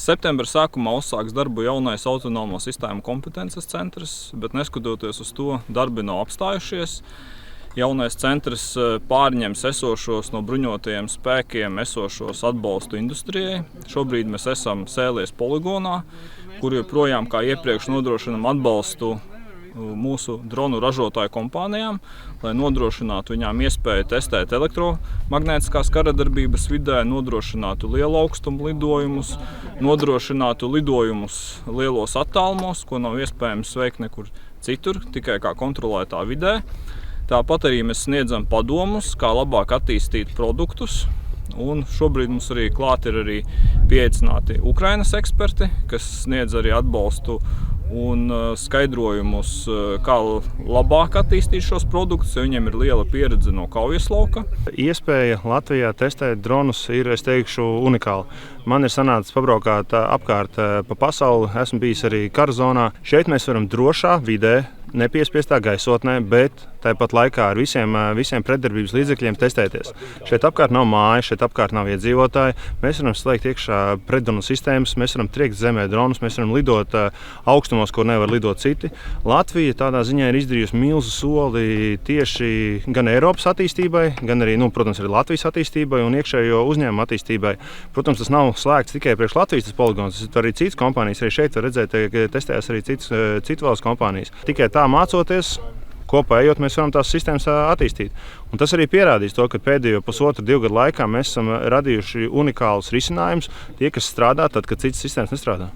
Septembra sākumā uzsāks darbu jaunais autonomo sistēmu kompetences centrs, bet neskatoties uz to, darbi nav apstājušies. Jaunais centrs pārņems esošos no bruņotajiem spēkiem esošos atbalstu industrijai. Šobrīd mēs esam Sēlies poligonā, kur joprojām kā iepriekš nodrošinam atbalstu mūsu dronu ražotāju kompānijām, lai nodrošinātu viņām iespēju testēt elektromagnētiskās karadarbības vidē, nodrošinātu lielu augstumu lidojumus, nodrošinātu lidojumus lielos attālumos, ko nav iespējams veikt nekur citur, tikai kā kontrolētā vidē. Tāpat arī mēs sniedzam padomus, kā labāk attīstīt produktus. Un šobrīd mums arī klāt ir arī pieaicināti Ukrainas eksperti, kas sniedz arī atbalstu un skaidrojumus, kā labāk attīstīt šos produktus, jo viņiem ir liela pieredze no kaujas lauka. Iespēja Latvijā testēt dronus ir, es teikšu, unikāla. Man ir sanācis pabraukāt apkārt pa pasauli, esmu bijis arī kara zonā. Šeit mēs varam drošā vidē, nepiespiestā gaisotnē, bet tāpat laikā ar visiem pretdarbības līdzekļiem testēties. Šeit apkārt nav mājas, šeit apkārt nav iedzīvotāji. Mēs varam slēgt iekšā pretdronu sistēmas, mēs varam triekt zemē dronus, mēs varam lidot augstumos, kur nevar lidot citi. Latvija tādā ziņā ir izdarījusi milzu soli tieši gan Eiropas attīstībai, gan arī, protams, arī Latvijas attīstībai un iekšējo uzņēmumu attīstībai. Protams, tas nav slēgts tikai priekš Latvijas poligons, tas arī citas kompānijas. Arī šeit var redzēt, ka testējas arī citu valstu kompānijas. Tikai tā mācoties, kopā ejot, mēs varam tās sistēmas attīstīt. Un tas arī pierādīs to, ka pēdējo 1,5–2 gadu laikā mēs esam radījuši unikālus risinājumus, tie, kas strādā tad, kad citas sistēmas nestrādā.